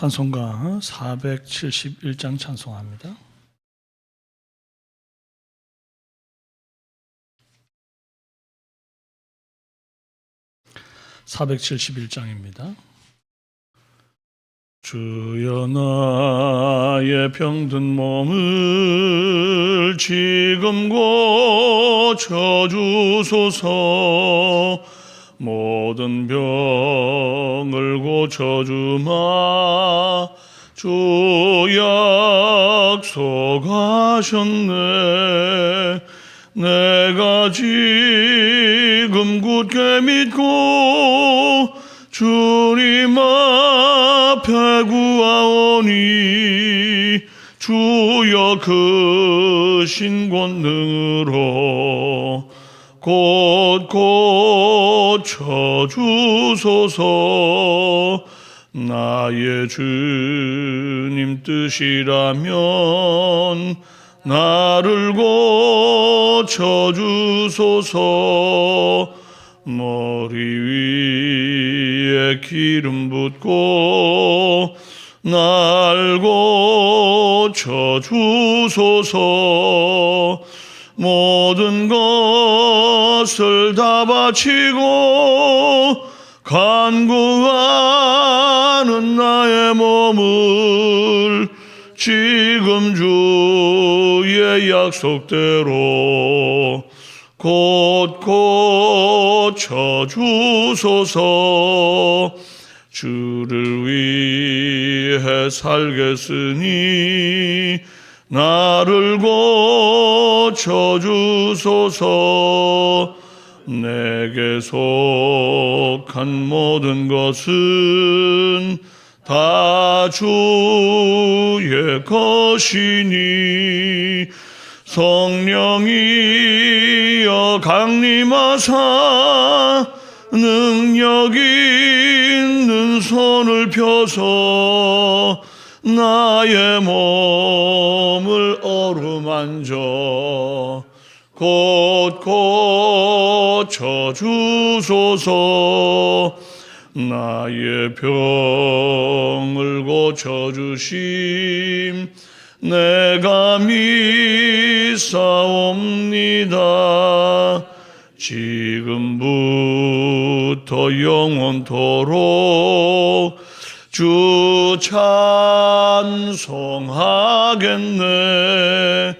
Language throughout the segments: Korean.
찬송가 471장 찬송합니다. (471장입니다) 주여 나의 병든 몸을 지금 고쳐주소서. 모든 병을 고쳐주마 주 약속하셨네. 내가 지금 굳게 믿고 주님 앞에 구하오니 주여 크신 권능으로 곧 고쳐주소서. 나의 주님 뜻이라면 나를 고쳐주소서. 머리 위에 기름 붓고 날 고쳐주소서. 모든 것을 다 바치고 간구하는 나의 몸을 지금 주의 약속대로 곧 고쳐주소서. 주를 위해 살겠으니 나를 고쳐주소서. 내게 속한 모든 것은 다 주의 것이니 성령이여 강림하사 능력 있는 손을 펴서 나의 몸을 어루만져 곧 고쳐주소서. 나의 병을 고쳐주심 내가 믿사옵니다. 지금부터 영원토록 주 찬송하겠네.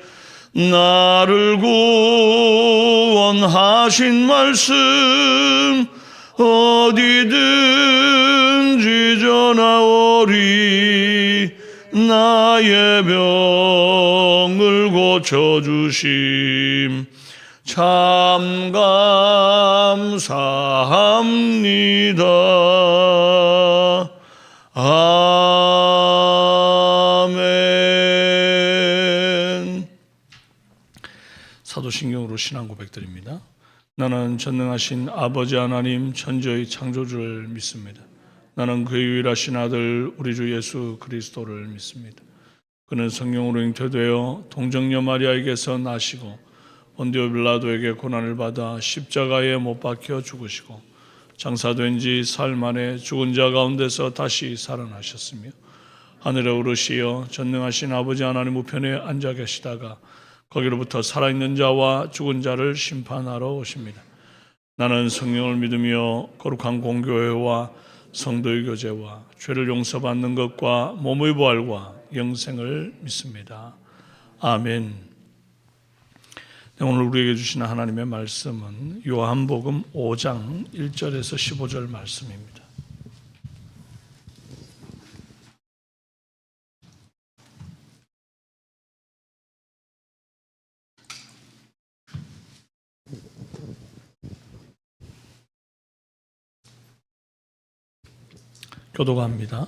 나를 구원하신 말씀 어디든지 전하오리. 나의 병을 고쳐주심 참 감사합니다. 아멘. 사도신경으로 신앙 고백드립니다. 나는 전능하신 아버지 하나님 천지의 창조주를 믿습니다. 나는 그의 유일하신 아들 우리 주 예수 그리스도를 믿습니다. 그는 성령으로 잉태되어 동정녀 마리아에게서 나시고 본디오 빌라도에게 고난을 받아 십자가에 못 박혀 죽으시고 장사된 지 사흘 만에 죽은 자 가운데서 다시 살아나셨으며 하늘에 오르시어 전능하신 아버지 하나님 우편에 앉아 계시다가 거기로부터 살아있는 자와 죽은 자를 심판하러 오십니다. 나는 성령을 믿으며 거룩한 공교회와 성도의 교제와 죄를 용서받는 것과 몸의 부활과 영생을 믿습니다. 아멘. 오늘 우리에게 주시는 하나님의 말씀은 요한복음 5장 1절에서 15절 말씀입니다. 교도가합니다.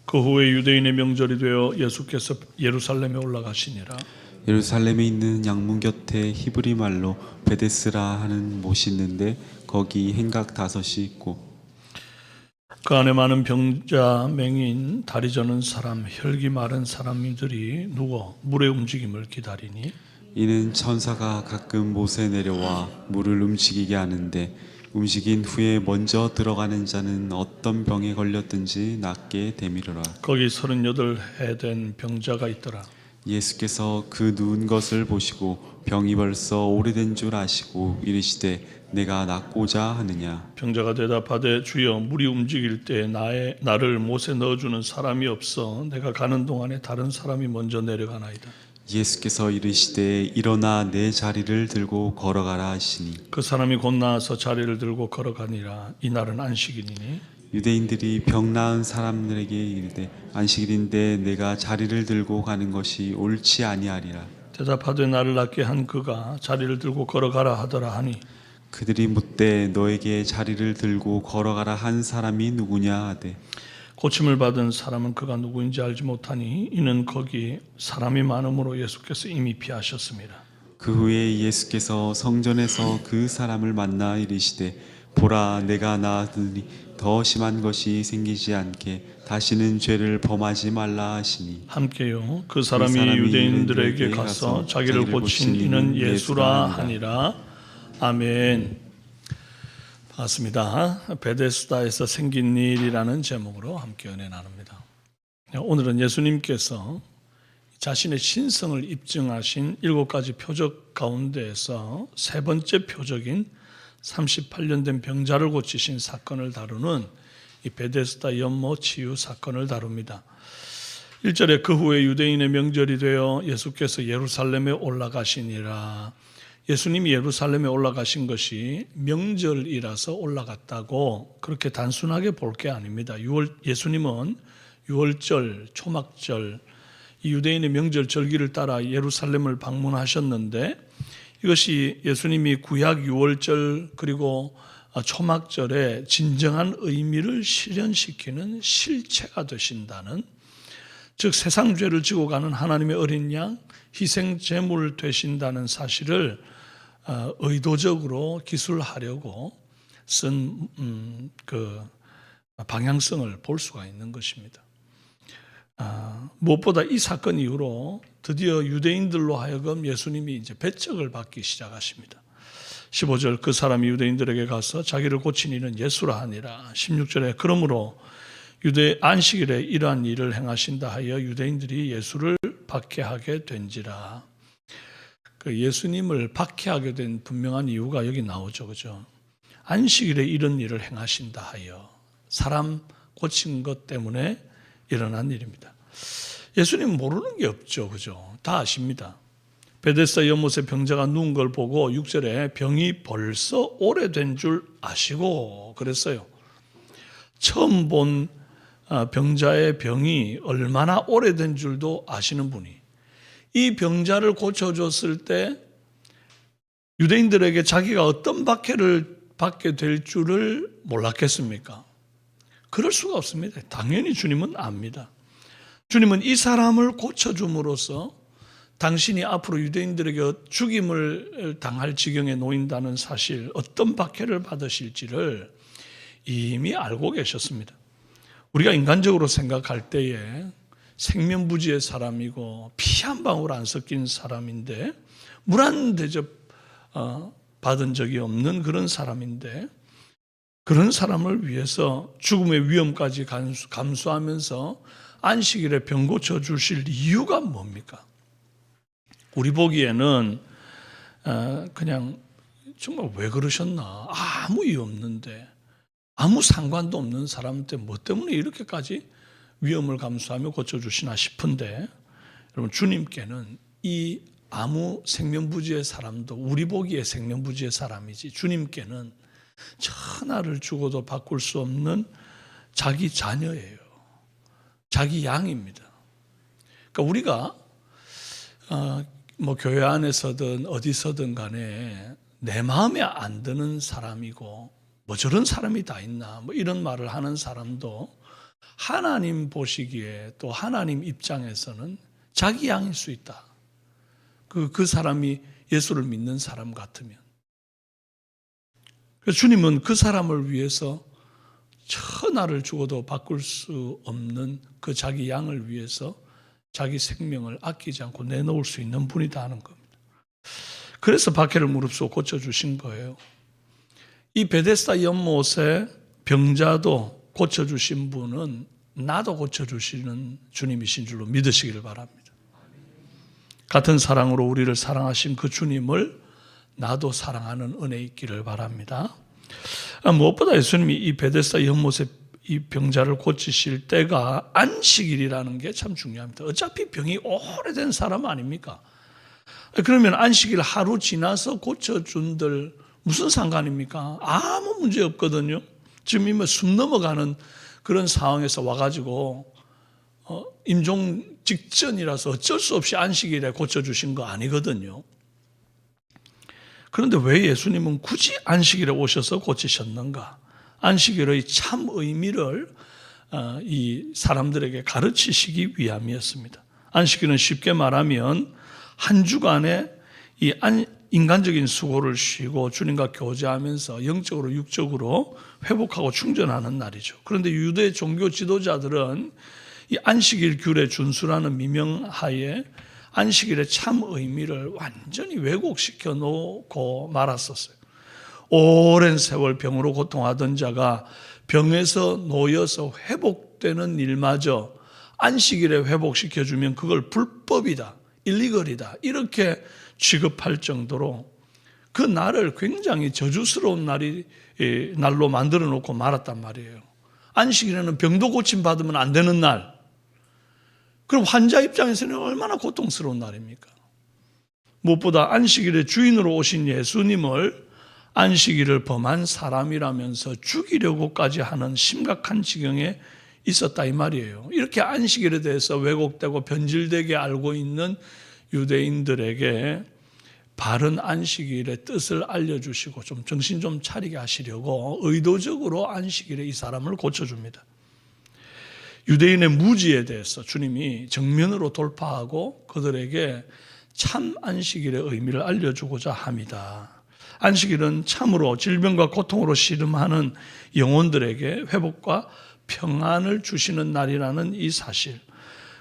그 후에 유대인의 명절이 되어 예수께서 예루살렘에 올라가시니라. 예루살렘에 있는 양문 곁에 히브리 말로 베데스라 하는 못이 있는데 거기 행각 5이 있고 그 안에 많은 병자, 맹인, 다리 저는 사람, 혈기 마른 사람들이 누워 물의 움직임을 기다리니 이는 천사가 가끔 못에 내려와 물을 움직이게 하는데 움직인 후에 먼저 들어가는 자는 어떤 병에 걸렸든지 낫게 되미르라. 거기 38해 된 병자가 있더라. 예수께서 그 누운 것을 보시고 병이 벌써 오래된 줄 아시고 이르시되 내가 낫고자 하느냐. 병자가 대답하되 주여 물이 움직일 때 나를 못에 넣어주는 사람이 없어 내가 가는 동안에 다른 사람이 먼저 내려가나이다. 예수께서 이르시되 일어나 내 자리를 들고 걸어가라 하시니 그 사람이 곧 나와서 자리를 들고 걸어가니라. 이날은 안식일이니 유대인들이 병 나은 사람들에게 이르되 안식일인데 내가 자리를 들고 가는 것이 옳지 아니하리라. 대답하되 나를 낫게 한 그가 자리를 들고 걸어가라 하더라 하니 그들이 묻되 너에게 자리를 들고 걸어가라 한 사람이 누구냐 하되 고침을 받은 사람은 그가 누구인지 알지 못하니 이는 거기 사람이 많음으로 예수께서 이미 피하셨습니다. 그 후에 예수께서 성전에서 그 사람을 만나 이르시되 보라 내가 나으니 더 심한 것이 생기지 않게 다시는 죄를 범하지 말라 하시니 함께요. 그 사람이 사람이 유대인들에게 가서 자기를 고친 이는 예수라 하니라. 아멘. 반갑습니다. 베데스다에서 생긴 일이라는 제목으로 함께 은혜 나눕니다. 오늘은 예수님께서 자신의 신성을 입증하신 7가지 표적 가운데에서 세 번째 표적인 38년 된 병자를 고치신 사건을 다루는 이 베데스다 연못 치유 사건을 다룹니다. 1절에 그 후에 유대인의 명절이 되어 예수께서 예루살렘에 올라가시니라. 예수님이 예루살렘에 올라가신 것이 명절이라서 올라갔다고 그렇게 단순하게 볼 게 아닙니다. 예수님은 유월절, 초막절, 이 유대인의 명절 절기를 따라 예루살렘을 방문하셨는데 이것이 예수님이 구약 유월절 그리고 초막절의 진정한 의미를 실현시키는 실체가 되신다는, 즉 세상 죄를 지고 가는 하나님의 어린 양 희생 제물 되신다는 사실을 의도적으로 기술하려고 쓴 그 방향성을 볼 수가 있는 것입니다. 무엇보다 이 사건 이후로 드디어 유대인들로 하여금 예수님이 이제 배척을 받기 시작하십니다. 15절 그 사람이 유대인들에게 가서 자기를 고친 이는 예수라 하니라. 16절에 그러므로 유대 안식일에 이러한 일을 행하신다 하여 유대인들이 예수를 박해하게 된지라. 그 예수님을 박해하게 된 분명한 이유가 여기 나오죠, 그죠? 안식일에 이런 일을 행하신다 하여 사람 고친 것 때문에 일어난 일입니다. 예수님 모르는 게 없죠, 그죠? 다 아십니다. 베데스다 연못에 병자가 누운 걸 보고 6절에 병이 벌써 오래된 줄 아시고 그랬어요. 처음 본 병자의 병이 얼마나 오래된 줄도 아시는 분이 이 병자를 고쳐줬을 때 유대인들에게 자기가 어떤 박해를 받게 될 줄을 몰랐겠습니까? 그럴 수가 없습니다. 당연히 주님은 압니다. 주님은 이 사람을 고쳐줌으로써 당신이 앞으로 유대인들에게 죽임을 당할 지경에 놓인다는 사실, 어떤 박해를 받으실지를 이미 알고 계셨습니다. 우리가 인간적으로 생각할 때에 생면부지의 사람이고 피 한 방울 안 섞인 사람인데 물 한 대접 받은 적이 없는 그런 사람인데 그런 사람을 위해서 죽음의 위험까지 감수하면서 안식일에 병 고쳐 주실 이유가 뭡니까? 우리 보기에는 그냥 정말 왜 그러셨나, 아무 이유 없는데 아무 상관도 없는 사람한테 뭐 때문에 이렇게까지 위험을 감수하며 고쳐주시나 싶은데, 여러분 주님께는 이 아무 생면부지의 사람도 우리 보기에 생면부지의 사람이지 주님께는 천하를 주고도 바꿀 수 없는 자기 자녀예요. 자기 양입니다. 그러니까 우리가 뭐 교회 안에서든 어디서든 간에 내 마음에 안 드는 사람이고 뭐 저런 사람이 다 있나 뭐 이런 말을 하는 사람도 하나님 보시기에 또 하나님 입장에서는 자기 양일 수 있다. 그 사람이 예수를 믿는 사람 같으면. 그래서 주님은 그 사람을 위해서 천하를 주고도 바꿀 수 없는 그 자기 양을 위해서 자기 생명을 아끼지 않고 내놓을 수 있는 분이다 하는 겁니다. 그래서 박해를 무릅쓰고 고쳐주신 거예요. 이 베데스다 연못의 병자도 고쳐주신 분은 나도 고쳐주시는 주님이신 줄로 믿으시기를 바랍니다. 같은 사랑으로 우리를 사랑하신 그 주님을 나도 사랑하는 은혜 있기를 바랍니다. 무엇보다 예수님이 이 베데스다 연못의 이 병자를 고치실 때가 안식일이라는 게 참 중요합니다. 어차피 병이 오래된 사람 아닙니까? 그러면 안식일 하루 지나서 고쳐준들 무슨 상관입니까? 아무 문제 없거든요. 지금 이미 숨 넘어가는 그런 상황에서 와가지고 임종 직전이라서 어쩔 수 없이 안식일에 고쳐주신 거 아니거든요. 그런데 왜 예수님은 굳이 안식일에 오셔서 고치셨는가? 안식일의 참 의미를 이 사람들에게 가르치시기 위함이었습니다. 안식일은 쉽게 말하면 한 주간의 이 인간적인 수고를 쉬고 주님과 교제하면서 영적으로 육적으로 회복하고 충전하는 날이죠. 그런데 유대 종교 지도자들은 이 안식일 규례 준수라는 미명하에 안식일의 참 의미를 완전히 왜곡시켜 놓고 말았었어요. 오랜 세월 병으로 고통하던 자가 병에서 놓여서 회복되는 일마저 안식일에 회복시켜주면 그걸 불법이다, 일리걸이다 이렇게 취급할 정도로 그 날을 굉장히 저주스러운 날로 만들어 놓고 말았단 말이에요. 안식일에는 병도 고침받으면 안 되는 날. 그럼 환자 입장에서는 얼마나 고통스러운 날입니까? 무엇보다 안식일의 주인으로 오신 예수님을 안식일을 범한 사람이라면서 죽이려고까지 하는 심각한 지경에 있었다 이 말이에요. 이렇게 안식일에 대해서 왜곡되고 변질되게 알고 있는 유대인들에게 바른 안식일의 뜻을 알려주시고 좀 정신 좀 차리게 하시려고 의도적으로 안식일에 이 사람을 고쳐줍니다. 유대인의 무지에 대해서 주님이 정면으로 돌파하고 그들에게 참 안식일의 의미를 알려주고자 합니다. 안식일은 참으로 질병과 고통으로 씨름하는 영혼들에게 회복과 평안을 주시는 날이라는 이 사실,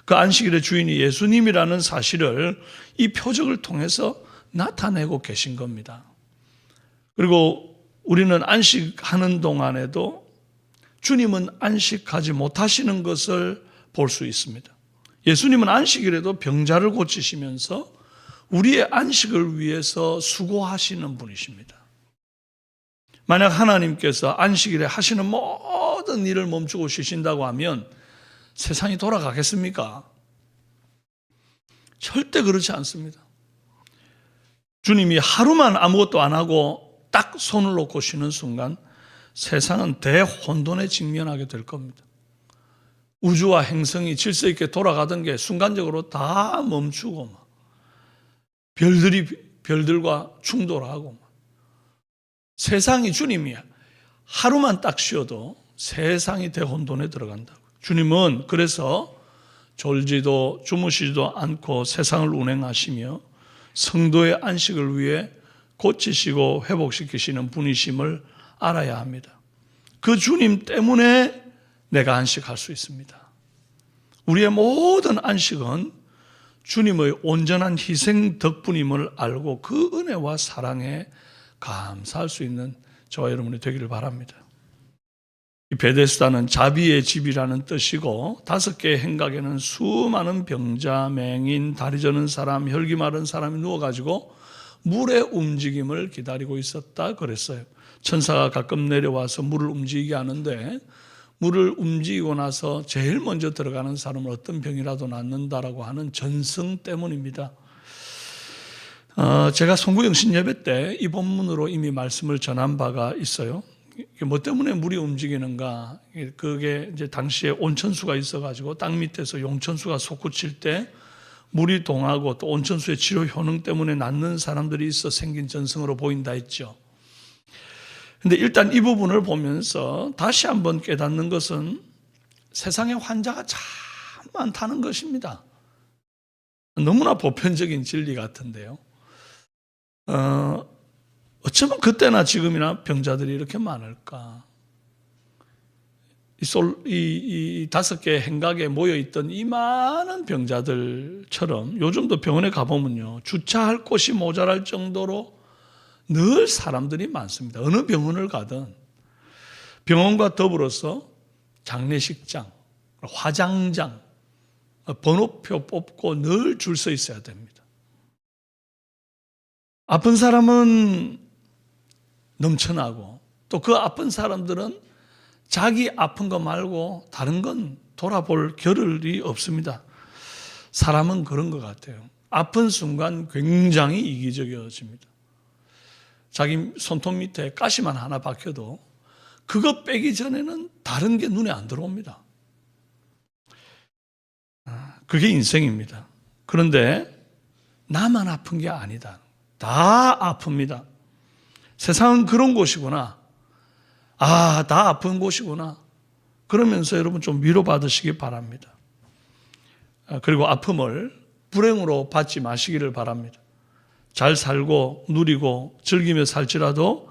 그 안식일의 주인이 예수님이라는 사실을 이 표적을 통해서 나타내고 계신 겁니다. 그리고 우리는 안식하는 동안에도 주님은 안식하지 못하시는 것을 볼 수 있습니다. 예수님은 안식일에도 병자를 고치시면서 우리의 안식을 위해서 수고하시는 분이십니다. 만약 하나님께서 안식일에 하시는 모든 일을 멈추고 쉬신다고 하면 세상이 돌아가겠습니까? 절대 그렇지 않습니다. 주님이 하루만 아무것도 안 하고 딱 손을 놓고 쉬는 순간 세상은 대혼돈에 직면하게 될 겁니다. 우주와 행성이 질서 있게 돌아가던 게 순간적으로 다 멈추고 별들이 별들과 충돌하고 세상이 주님이 하루만 딱 쉬어도 세상이 대혼돈에 들어간다고. 주님은 그래서 졸지도 주무시지도 않고 세상을 운행하시며 성도의 안식을 위해 고치시고 회복시키시는 분이심을 알아야 합니다. 그 주님 때문에 내가 안식할 수 있습니다. 우리의 모든 안식은 주님의 온전한 희생 덕분임을 알고 그 은혜와 사랑에 감사할 수 있는 저와 여러분이 되기를 바랍니다. 이 베데스다는 자비의 집이라는 뜻이고 5개의 행각에는 수많은 병자, 맹인, 다리 저는 사람, 혈기 마른 사람이 누워가지고 물의 움직임을 기다리고 있었다 그랬어요. 천사가 가끔 내려와서 물을 움직이게 하는데 물을 움직이고 나서 제일 먼저 들어가는 사람은 어떤 병이라도 낫는다라고 하는 전승 때문입니다. 제가 송구영신 예배 때 이 본문으로 이미 말씀을 전한 바가 있어요. 뭐 때문에 물이 움직이는가? 그게 이제 당시에 온천수가 있어가지고 땅 밑에서 용천수가 솟구칠 때 물이 동하고 또 온천수의 치료 효능 때문에 낫는 사람들이 있어 생긴 전승으로 보인다 했죠. 근데 일단 이 부분을 보면서 다시 한번 깨닫는 것은 세상에 환자가 참 많다는 것입니다. 너무나 보편적인 진리 같은데요. 어쩌면 그때나 지금이나 병자들이 이렇게 많을까? 이 5개의 행각에 모여있던 이 많은 병자들처럼 요즘도 병원에 가보면요, 주차할 곳이 모자랄 정도로 늘 사람들이 많습니다. 어느 병원을 가든 병원과 더불어서 장례식장, 화장장, 번호표 뽑고 늘 줄 서 있어야 됩니다. 아픈 사람은 넘쳐나고 또 그 아픈 사람들은 자기 아픈 거 말고 다른 건 돌아볼 겨를이 없습니다. 사람은 그런 것 같아요. 아픈 순간 굉장히 이기적이어집니다. 자기 손톱 밑에 가시만 하나 박혀도 그거 빼기 전에는 다른 게 눈에 안 들어옵니다. 그게 인생입니다. 그런데 나만 아픈 게 아니다. 다 아픕니다. 세상은 그런 곳이구나. 다 아픈 곳이구나. 그러면서 여러분 좀 위로받으시기 바랍니다. 그리고 아픔을 불행으로 받지 마시기를 바랍니다. 잘 살고 누리고 즐기며 살지라도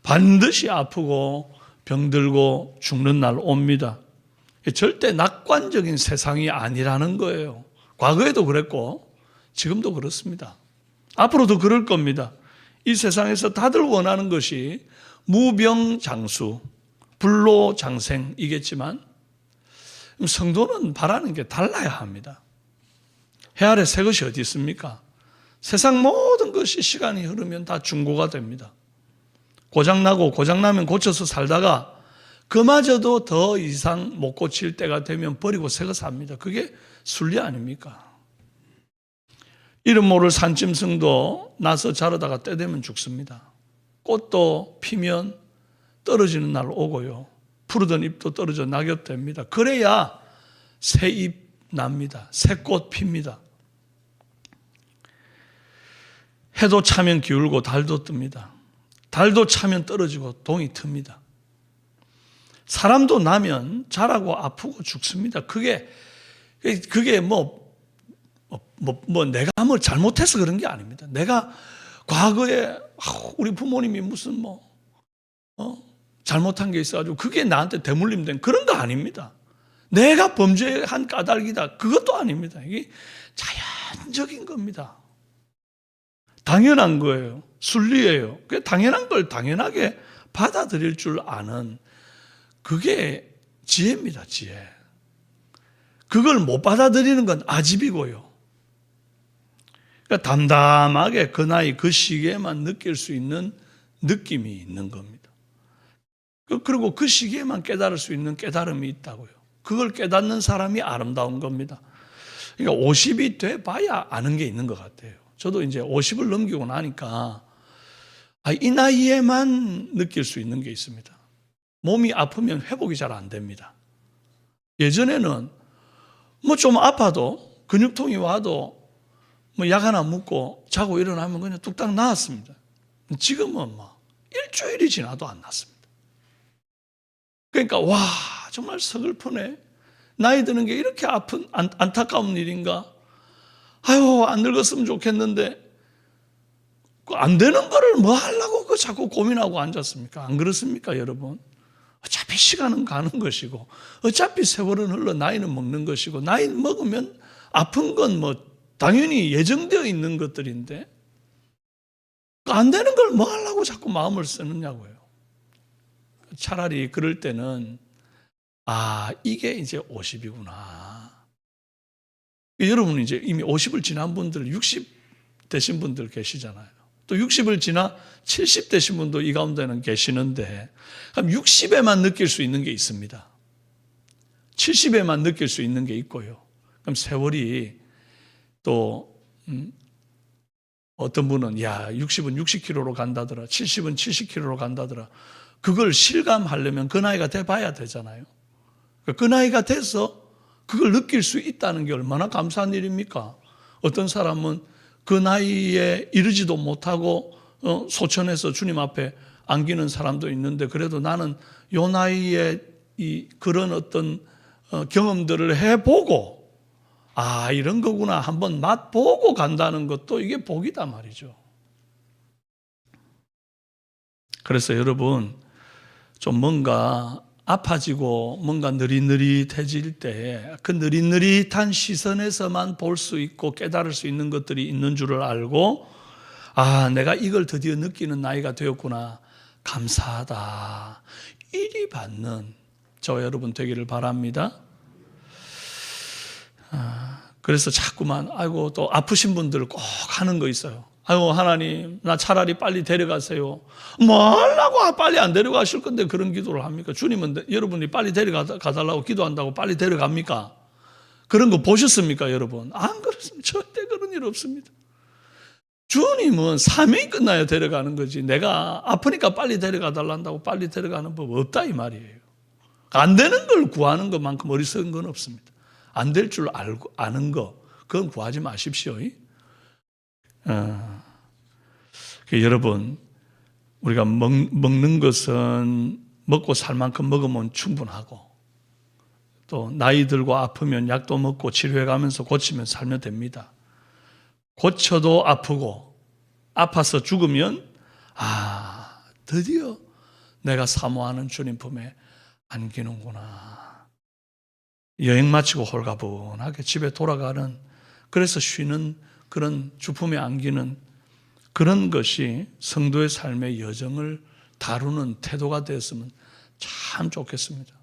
반드시 아프고 병들고 죽는 날 옵니다. 절대 낙관적인 세상이 아니라는 거예요. 과거에도 그랬고 지금도 그렇습니다. 앞으로도 그럴 겁니다. 이 세상에서 다들 원하는 것이 무병장수, 불로장생이겠지만 성도는 바라는 게 달라야 합니다. 해 아래 새 것이 어디 있습니까? 세상 모든 것이 시간이 흐르면 다 중고가 됩니다. 고장나고 고장나면 고쳐서 살다가 그마저도 더 이상 못 고칠 때가 되면 버리고 새거 삽니다. 그게 순리 아닙니까? 이름 모를 산짐승도 나서 자라다가 때 되면 죽습니다. 꽃도 피면 떨어지는 날 오고요. 푸르던 잎도 떨어져 낙엽됩니다. 그래야 새 잎 납니다. 새 꽃 핍니다. 해도 차면 기울고 달도 뜹니다. 달도 차면 떨어지고 동이 틉니다. 사람도 나면 자라고 아프고 죽습니다. 그게 내가 뭘 잘못해서 그런 게 아닙니다. 내가 과거에 우리 부모님이 무슨 잘못한 게 있어가지고 그게 나한테 대물림된 그런 거 아닙니다. 내가 범죄한 까닭이다. 그것도 아닙니다. 이게 자연적인 겁니다. 당연한 거예요. 순리예요. 그 당연한 걸 당연하게 받아들일 줄 아는 그게 지혜입니다. 지혜. 그걸 못 받아들이는 건 아집이고요. 그러니까 담담하게 그 나이 그 시기에만 느낄 수 있는 느낌이 있는 겁니다. 그리고 그 시기에만 깨달을 수 있는 깨달음이 있다고요. 그걸 깨닫는 사람이 아름다운 겁니다. 그러니까 50이 돼봐야 아는 게 있는 것 같아요. 저도 이제 50을 넘기고 나니까 이 나이에만 느낄 수 있는 게 있습니다. 몸이 아프면 회복이 잘 안 됩니다. 예전에는 좀 아파도 근육통이 와도 약 하나 먹고 자고 일어나면 그냥 뚝딱 나았습니다. 지금은 일주일이 지나도 안 났습니다. 그러니까 정말 서글프네. 나이 드는 게 이렇게 아픈 안타까운 일인가? 안 늙었으면 좋겠는데 안 되는 거를 뭐 하려고 자꾸 고민하고 앉았습니까? 안 그렇습니까, 여러분? 어차피 시간은 가는 것이고 어차피 세월은 흘러 나이는 먹는 것이고 나이 먹으면 아픈 건 당연히 예정되어 있는 것들인데 안 되는 걸 뭐 하려고 자꾸 마음을 쓰느냐고요. 차라리 그럴 때는 이게 이제 50이구나. 여러분 이제 이미 50을 지난 분들, 60 되신 분들 계시잖아요. 또 60을 지나 70 되신 분도 이 가운데는 계시는데 그럼 60에만 느낄 수 있는 게 있습니다. 70에만 느낄 수 있는 게 있고요. 그럼 세월이 또 어떤 분은 60은 60km로 간다더라. 70은 70km로 간다더라. 그걸 실감하려면 그 나이가 돼봐야 되잖아요. 그 나이가 돼서 그걸 느낄 수 있다는 게 얼마나 감사한 일입니까? 어떤 사람은 그 나이에 이르지도 못하고 소천해서 주님 앞에 안기는 사람도 있는데 그래도 나는 요 나이에 그런 어떤 경험들을 해보고 이런 거구나 한번 맛보고 간다는 것도 이게 복이다 말이죠. 그래서 여러분 좀 뭔가 아파지고 뭔가 느릿느릿해질 때 그 느릿느릿한 시선에서만 볼 수 있고 깨달을 수 있는 것들이 있는 줄을 알고 아, 내가 이걸 드디어 느끼는 나이가 되었구나. 감사하다. 이리 받는 저와 여러분 되기를 바랍니다. 그래서 자꾸만 아이고 또 아프신 분들 꼭 하는 거 있어요. 아이고 하나님 나 차라리 빨리 데려가세요. 뭐 하려고 빨리 안 데려가실 건데 그런 기도를 합니까? 주님은 여러분이 빨리 데려가달라고 기도한다고 빨리 데려갑니까? 그런 거 보셨습니까 여러분? 안 그렇습니다. 절대 그런 일 없습니다. 주님은 사명이 끝나야 데려가는 거지 내가 아프니까 빨리 데려가달란다고 빨리 데려가는 법 없다 이 말이에요. 안 되는 걸 구하는 것만큼 어리석은 건 없습니다. 안 될 줄 알고 아는 거 그건 구하지 마십시오. 여러분 우리가 먹는 것은 먹고 살 만큼 먹으면 충분하고 또 나이 들고 아프면 약도 먹고 치료해 가면서 고치면 살면 됩니다. 고쳐도 아프고 아파서 죽으면 아 드디어 내가 사모하는 주님 품에 안기는구나. 여행 마치고 홀가분하게 집에 돌아가는 그래서 쉬는 그런 주품에 안기는 그런 것이 성도의 삶의 여정을 다루는 태도가 되었으면 참 좋겠습니다.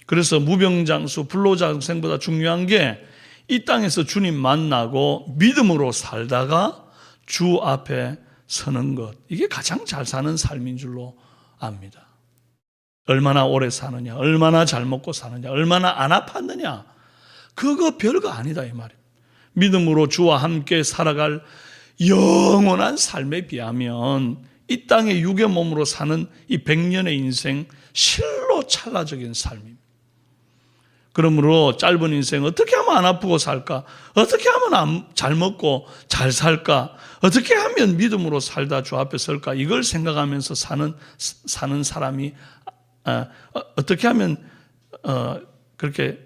그래서 무병장수 불로장생보다 중요한 게 이 땅에서 주님 만나고 믿음으로 살다가 주 앞에 서는 것 이게 가장 잘 사는 삶인 줄로 압니다. 얼마나 오래 사느냐, 얼마나 잘 먹고 사느냐, 얼마나 안 아팠느냐 그거 별거 아니다 이 말이에요. 믿음으로 주와 함께 살아갈 영원한 삶에 비하면 이 땅의 육의 몸으로 사는 이 100년의 인생 실로 찰나적인 삶입니다. 그러므로 짧은 인생 어떻게 하면 안 아프고 살까? 어떻게 하면 잘 먹고 잘 살까? 어떻게 하면 믿음으로 살다 주 앞에 설까? 이걸 생각하면서 사는 사람이 어떻게 하면 그렇게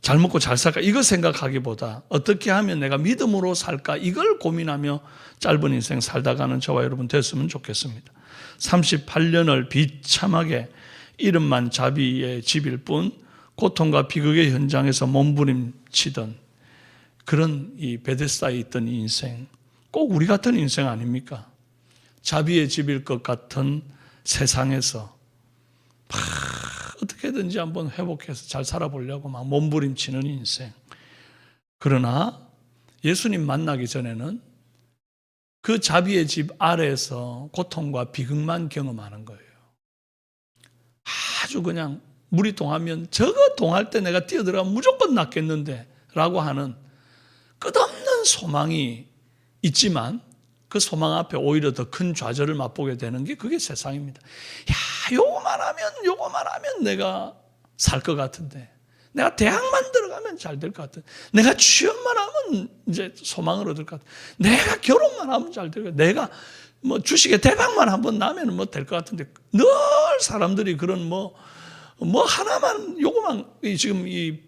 잘 먹고 잘 살까? 이거 생각하기보다 어떻게 하면 내가 믿음으로 살까? 이걸 고민하며 짧은 인생 살다가는 저와 여러분 됐으면 좋겠습니다. 38년을 비참하게 이름만 자비의 집일 뿐 고통과 비극의 현장에서 몸부림치던 그런 이 베데스다에 있던 인생 꼭 우리 같은 인생 아닙니까? 자비의 집일 것 같은 세상에서 어떻게든지 한번 회복해서 잘 살아보려고 막 몸부림치는 인생. 그러나 예수님 만나기 전에는 그 자비의 집 아래에서 고통과 비극만 경험하는 거예요. 아주 그냥 물이 동하면 저거 동할 때 내가 뛰어들어가면 무조건 낫겠는데 라고 하는 끝없는 소망이 있지만 그 소망 앞에 오히려 더 큰 좌절을 맛보게 되는 게 그게 세상입니다. 야, 요거만 하면 내가 살 것 같은데, 내가 대학만 들어가면 잘 될 것 같은데, 내가 취업만 하면 이제 소망을 얻을 것 같은데, 내가 결혼만 하면 잘 될 것 같은데, 내가 뭐 주식에 대박만 한번 나면 뭐 될 것 같은데, 늘 사람들이 그런 뭐 하나만 요거만 지금 이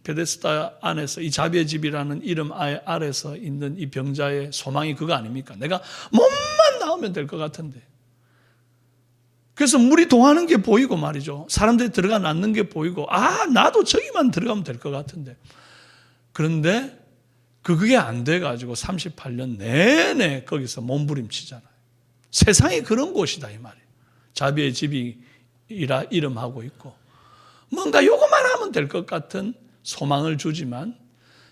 베데스다 안에서 이 자비의 집이라는 이름 아래서 있는 이 병자의 소망이 그거 아닙니까? 내가 몸만 나오면 될 것 같은데. 그래서 물이 동하는 게 보이고 말이죠. 사람들이 들어가 낫는 게 보이고 나도 저기만 들어가면 될 것 같은데. 그런데 그게 안 돼가지고 38년 내내 거기서 몸부림치잖아요. 세상이 그런 곳이다 이 말이에요. 자비의 집이라 이름하고 있고 뭔가 요거만 하면 될 것 같은 소망을 주지만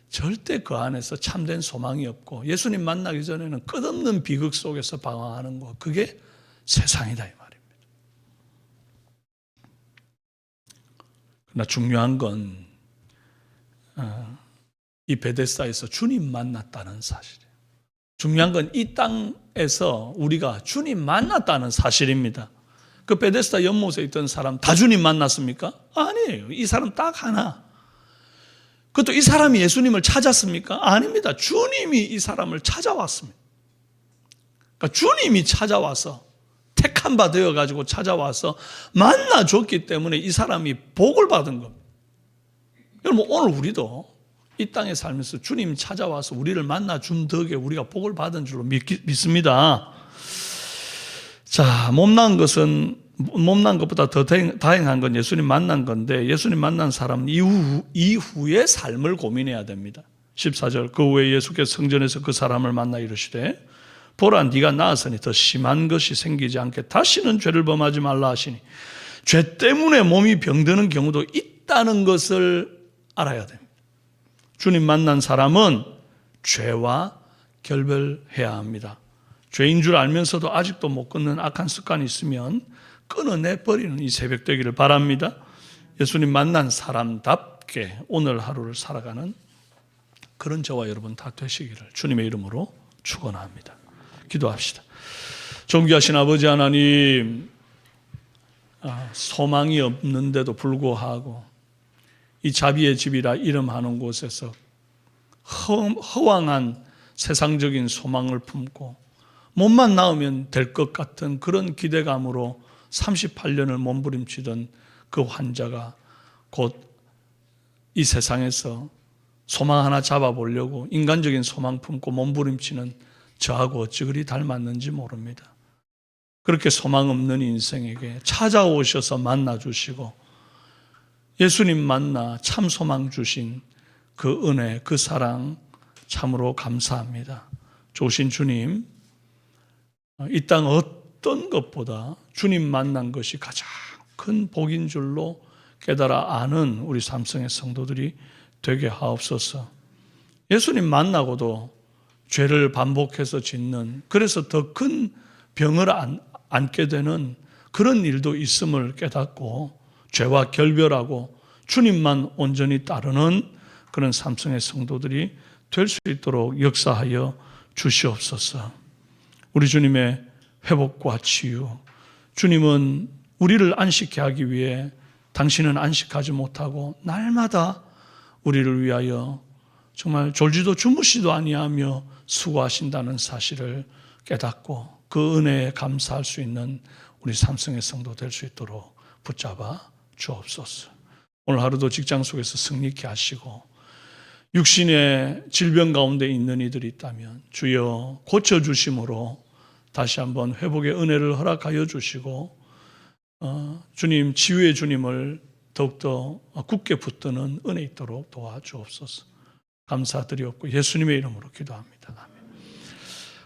절대 그 안에서 참된 소망이 없고 예수님 만나기 전에는 끝없는 비극 속에서 방황하는 거 그게 세상이다 이 말입니다. 그러나 중요한 건 이 베데스다에서 주님 만났다는 사실이에요. 중요한 건 이 땅에서 우리가 주님 만났다는 사실입니다. 그 베데스다 연못에 있던 사람 다 주님 만났습니까? 아니에요. 이 사람 딱 하나. 그것도 이 사람이 예수님을 찾았습니까? 아닙니다. 주님이 이 사람을 찾아왔습니다. 그러니까 주님이 찾아와서 택한 바 되어가지고 찾아와서 만나줬기 때문에 이 사람이 복을 받은 겁니다. 여러분 오늘 우리도 이 땅에 살면서 주님 찾아와서 우리를 만나준 덕에 우리가 복을 받은 줄로 믿습니다. 자, 못난 것보다 더 다행한 건 예수님 만난 건데 예수님 만난 사람은 이후의 삶을 고민해야 됩니다. 14절 그 후에 예수께서 성전에서 그 사람을 만나 이르시되 보라 네가 나았으니 더 심한 것이 생기지 않게 다시는 죄를 범하지 말라 하시니 죄 때문에 몸이 병드는 경우도 있다는 것을 알아야 됩니다. 주님 만난 사람은 죄와 결별해야 합니다. 죄인 줄 알면서도 아직도 못 끊는 악한 습관이 있으면 끊어내버리는 이 새벽 되기를 바랍니다. 예수님 만난 사람답게 오늘 하루를 살아가는 그런 저와 여러분 다 되시기를 주님의 이름으로 축원합니다. 기도합시다. 존귀하신 아버지 하나님, 소망이 없는데도 불구하고 이 자비의 집이라 이름하는 곳에서 허황한 세상적인 소망을 품고 몸만 나으면 될 것 같은 그런 기대감으로 38년을 몸부림치던 그 환자가 곧 이 세상에서 소망 하나 잡아보려고 인간적인 소망 품고 몸부림치는 저하고 어찌 그리 닮았는지 모릅니다. 그렇게 소망 없는 인생에게 찾아오셔서 만나주시고 예수님 만나 참 소망 주신 그 은혜, 그 사랑 참으로 감사합니다. 좋으신 주님, 이 땅 어떤 것보다 주님 만난 것이 가장 큰 복인 줄로 깨달아 아는 우리 삼성의 성도들이 되게 하옵소서. 예수님 만나고도 죄를 반복해서 짓는, 그래서 더 큰 병을 안게 되는 그런 일도 있음을 깨닫고 죄와 결별하고 주님만 온전히 따르는 그런 삼성의 성도들이 될 수 있도록 역사하여 주시옵소서. 우리 주님의 회복과 치유, 주님은 우리를 안식케 하기 위해 당신은 안식하지 못하고 날마다 우리를 위하여 정말 졸지도 주무시도 아니하며 수고하신다는 사실을 깨닫고 그 은혜에 감사할 수 있는 우리 삼성의 성도 될 수 있도록 붙잡아 주옵소서. 오늘 하루도 직장 속에서 승리케 하시고 육신의 질병 가운데 있는 이들이 있다면 주여 고쳐주심으로 다시 한번 회복의 은혜를 허락하여 주시고 주님 치유의 주님을 더욱더 굳게 붙드는 은혜 있도록 도와주옵소서. 감사드리옵고 예수님의 이름으로 기도합니다. 아멘.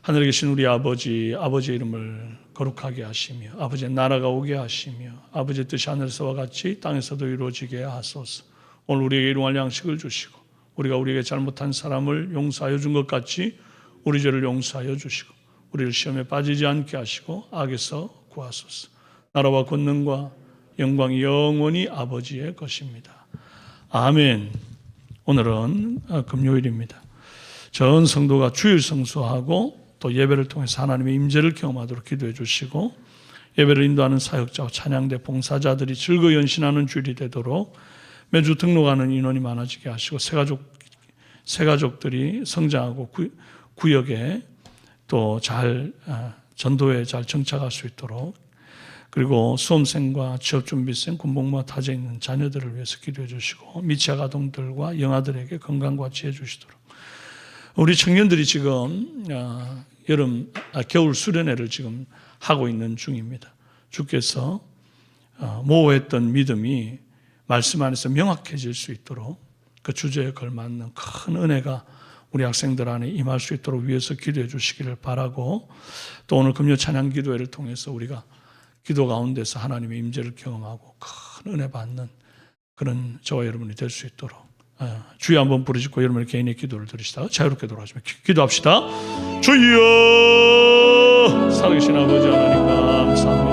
하늘에 계신 우리 아버지, 아버지의 이름을 거룩하게 하시며 아버지의 나라가 오게 하시며 아버지의 뜻이 하늘에서와 같이 땅에서도 이루어지게 하소서. 오늘 우리에게 일용할 양식을 주시고 우리가 우리에게 잘못한 사람을 용서하여 준 것 같이 우리 죄를 용서하여 주시고 우리를 시험에 빠지지 않게 하시고 악에서 구하소서. 나라와 권능과 영광이 영원히 아버지의 것입니다. 아멘. 오늘은 금요일입니다. 전 성도가 주일 성수하고 또 예배를 통해서 하나님의 임재를 경험하도록 기도해 주시고 예배를 인도하는 사역자와 찬양대 봉사자들이 즐거이 연신하는 주일이 되도록 매주 등록하는 인원이 많아지게 하시고 새가족들이 성장하고 구역에 또 잘 전도에 잘 정착할 수 있도록 그리고 수험생과 취업준비생, 군복무와 타재 있는 자녀들을 위해서 기도해 주시고 미취학 아동들과 영아들에게 건강과 지혜 주시도록 우리 청년들이 지금 겨울 수련회를 지금 하고 있는 중입니다. 주께서 모호했던 믿음이 말씀 안에서 명확해질 수 있도록 그 주제에 걸맞는 큰 은혜가 우리 학생들 안에 임할 수 있도록 위해서 기도해 주시기를 바라고 또 오늘 금요 찬양 기도회를 통해서 우리가 기도 가운데서 하나님의 임재를 경험하고 큰 은혜 받는 그런 저와 여러분이 될 수 있도록 주여 한번 부르짖고 여러분의 개인의 기도를 드리시다가 자유롭게 돌아가시면 기도합시다. 주여 살아계신 아버지 하나님 감사합니다.